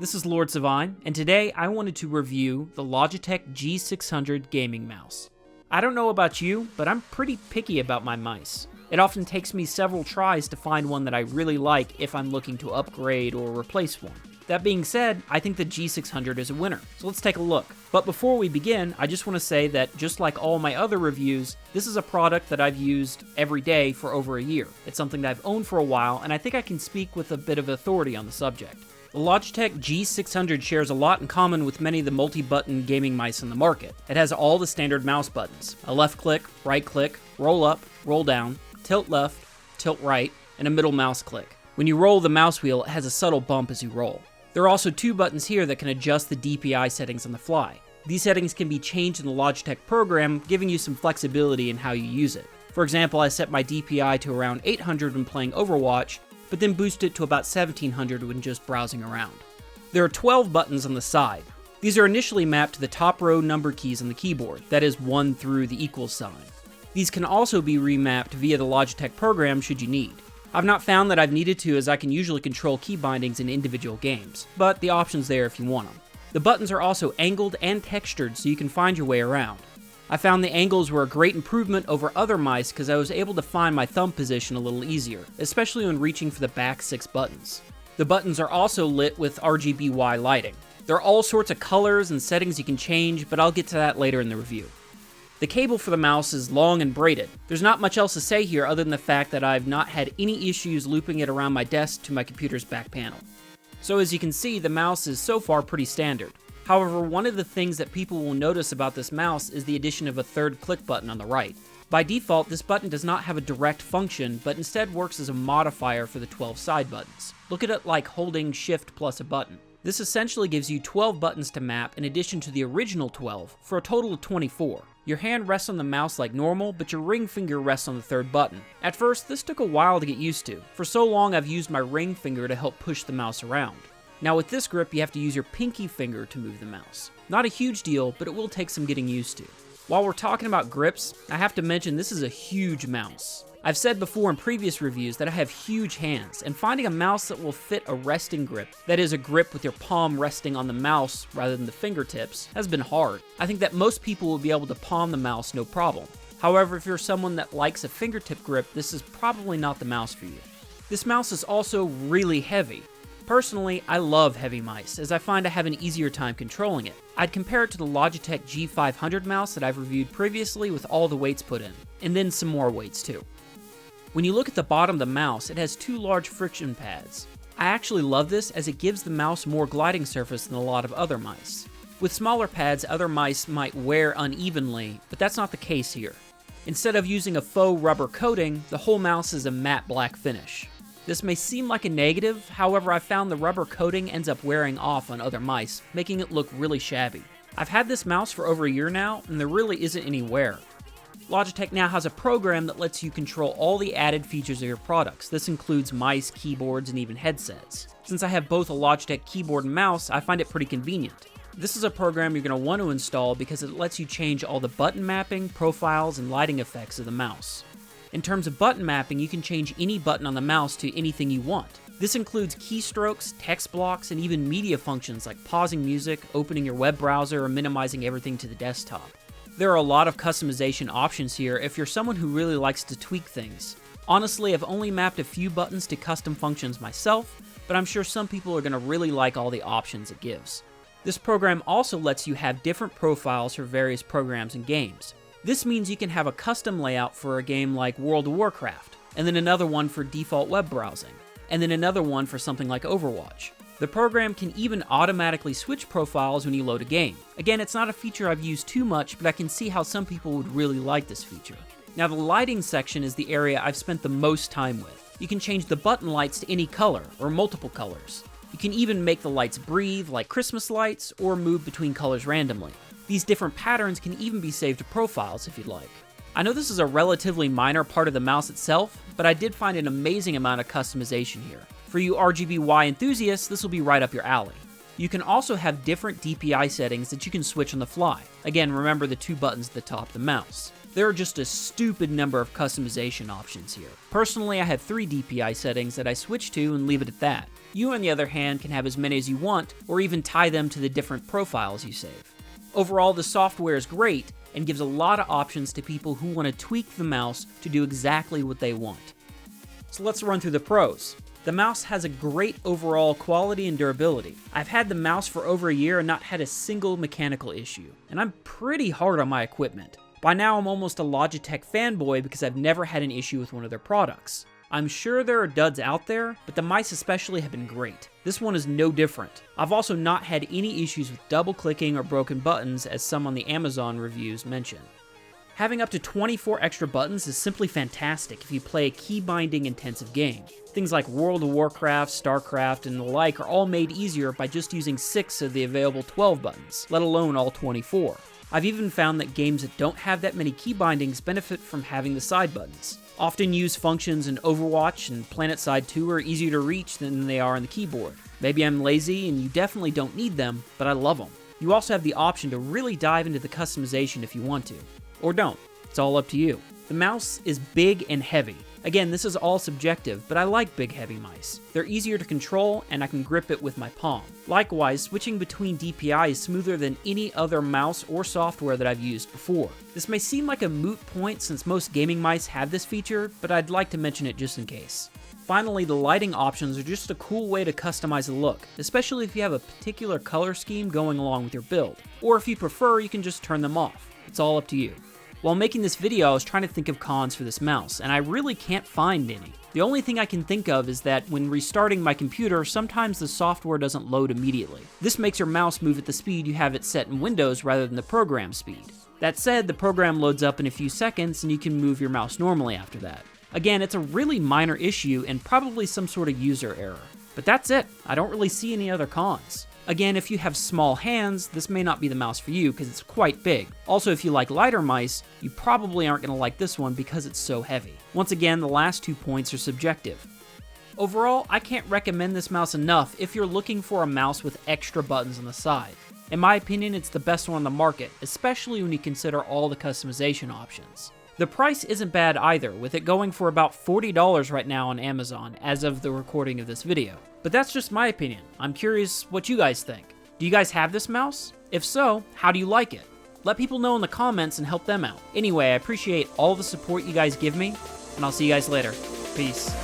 This is LordSevein, and today I wanted to review the Logitech G600 gaming mouse. I don't know about you, but I'm pretty picky about my mice. It often takes me several tries to find one that I really like if I'm looking to upgrade or replace one. That being said, I think the G600 is a winner, so let's take a look. But before we begin, I just want to say that just like all my other reviews, this is a product that I've used every day for over a year. It's something that I've owned for a while, and I think I can speak with a bit of authority on the subject. The Logitech G600 shares a lot in common with many of the multi-button gaming mice in the market. It has all the standard mouse buttons: a left click, right click, roll up, roll down, tilt left, tilt right, and a middle mouse click. When you roll the mouse wheel, it has a subtle bump as you roll. There are also two buttons here that can adjust the DPI settings on the fly. These settings can be changed in the Logitech program, giving you some flexibility in how you use it. For example, I set my DPI to around 800 when playing Overwatch, but then boost it to about 1700 when just browsing around. There are 12 buttons on the side. These are initially mapped to the top row number keys on the keyboard, that is 1 through the equal sign. These can also be remapped via the Logitech program should you need. I've not found that I've needed to, as I can usually control key bindings in individual games, but the option's there if you want them. The buttons are also angled and textured so you can find your way around. I found the angles were a great improvement over other mice because I was able to find my thumb position a little easier, especially when reaching for the back 6 buttons. The buttons are also lit with RGBY lighting. There are all sorts of colors and settings you can change, but I'll get to that later in the review. The cable for the mouse is long and braided. There's not much else to say here other than the fact that I've not had any issues looping it around my desk to my computer's back panel. So as you can see, the mouse is so far pretty standard. However, one of the things that people will notice about this mouse is the addition of a third click button on the right. By default, this button does not have a direct function, but instead works as a modifier for the 12 side buttons. Look at it like holding Shift plus a button. This essentially gives you 12 buttons to map in addition to the original 12, for a total of 24. Your hand rests on the mouse like normal, but your ring finger rests on the third button. At first, this took a while to get used to. For so long, I've used my ring finger to help push the mouse around. Now with this grip, you have to use your pinky finger to move the mouse. Not a huge deal, but it will take some getting used to. While we're talking about grips, I have to mention this is a huge mouse. I've said before in previous reviews that I have huge hands, and finding a mouse that will fit a resting grip, that is a grip with your palm resting on the mouse rather than the fingertips, has been hard. I think that most people will be able to palm the mouse no problem. However, if you're someone that likes a fingertip grip, this is probably not the mouse for you. This mouse is also really heavy. Personally, I love heavy mice, as I find I have an easier time controlling it. I'd compare it to the Logitech G500 mouse that I've reviewed previously with all the weights put in, and then some more weights too. When you look at the bottom of the mouse, it has 2 large friction pads. I actually love this as it gives the mouse more gliding surface than a lot of other mice. With smaller pads, other mice might wear unevenly, but that's not the case here. Instead of using a faux rubber coating, the whole mouse is a matte black finish. This may seem like a negative, however I found the rubber coating ends up wearing off on other mice, making it look really shabby. I've had this mouse for over a year now, and there really isn't any wear. Logitech now has a program that lets you control all the added features of your products. This includes mice, keyboards, and even headsets. Since I have both a Logitech keyboard and mouse, I find it pretty convenient. This is a program you're going to want to install because it lets you change all the button mapping, profiles, and lighting effects of the mouse. In terms of button mapping, you can change any button on the mouse to anything you want. This includes keystrokes, text blocks, and even media functions like pausing music, opening your web browser, or minimizing everything to the desktop. There are a lot of customization options here if you're someone who really likes to tweak things. Honestly, I've only mapped a few buttons to custom functions myself, but I'm sure some people are going to really like all the options it gives. This program also lets you have different profiles for various programs and games. This means you can have a custom layout for a game like World of Warcraft, and then another one for default web browsing, and then another one for something like Overwatch. The program can even automatically switch profiles when you load a game. Again, it's not a feature I've used too much, but I can see how some people would really like this feature. Now the lighting section is the area I've spent the most time with. You can change the button lights to any color, or multiple colors. You can even make the lights breathe like Christmas lights, or move between colors randomly. These different patterns can even be saved to profiles if you'd like. I know this is a relatively minor part of the mouse itself, but I did find an amazing amount of customization here. For you RGBY enthusiasts, this will be right up your alley. You can also have different DPI settings that you can switch on the fly. Again, remember the 2 buttons at the top of the mouse. There are just a stupid number of customization options here. Personally, I have 3 DPI settings that I switch to and leave it at that. You, on the other hand, can have as many as you want, or even tie them to the different profiles you save. Overall, the software is great and gives a lot of options to people who want to tweak the mouse to do exactly what they want. So let's run through the pros. The mouse has a great overall quality and durability. I've had the mouse for over a year and not had a single mechanical issue, and I'm pretty hard on my equipment. By now I'm almost a Logitech fanboy because I've never had an issue with one of their products. I'm sure there are duds out there, but the mice especially have been great. This one is no different. I've also not had any issues with double clicking or broken buttons, as some on the Amazon reviews mention. Having up to 24 extra buttons is simply fantastic if you play a key-binding intensive game. Things like World of Warcraft, StarCraft, and the like are all made easier by just using 6 of the available 12 buttons, let alone all 24. I've even found that games that don't have that many key bindings benefit from having the side buttons. Often used functions in Overwatch and PlanetSide 2 are easier to reach than they are on the keyboard. Maybe I'm lazy and you definitely don't need them, but I love them. You also have the option to really dive into the customization if you want to. Or don't. It's all up to you. The mouse is big and heavy. Again, this is all subjective, but I like big heavy mice. They're easier to control, and I can grip it with my palm. Likewise, switching between DPI is smoother than any other mouse or software that I've used before. This may seem like a moot point since most gaming mice have this feature, but I'd like to mention it just in case. Finally, the lighting options are just a cool way to customize the look, especially if you have a particular color scheme going along with your build. Or if you prefer, you can just turn them off. It's all up to you. While making this video, I was trying to think of cons for this mouse, and I really can't find any. The only thing I can think of is that when restarting my computer, sometimes the software doesn't load immediately. This makes your mouse move at the speed you have it set in Windows rather than the program speed. That said, the program loads up in a few seconds and you can move your mouse normally after that. Again, it's a really minor issue and probably some sort of user error. But that's it. I don't really see any other cons. Again, if you have small hands, this may not be the mouse for you because it's quite big. Also, if you like lighter mice, you probably aren't going to like this one because it's so heavy. Once again, the last 2 points are subjective. Overall, I can't recommend this mouse enough if you're looking for a mouse with extra buttons on the side. In my opinion, it's the best one on the market, especially when you consider all the customization options. The price isn't bad either, with it going for about $40 right now on Amazon as of the recording of this video. But that's just my opinion. I'm curious what you guys think. Do you guys have this mouse? If so, how do you like it? Let people know in the comments and help them out. Anyway, I appreciate all the support you guys give me, and I'll see you guys later. Peace.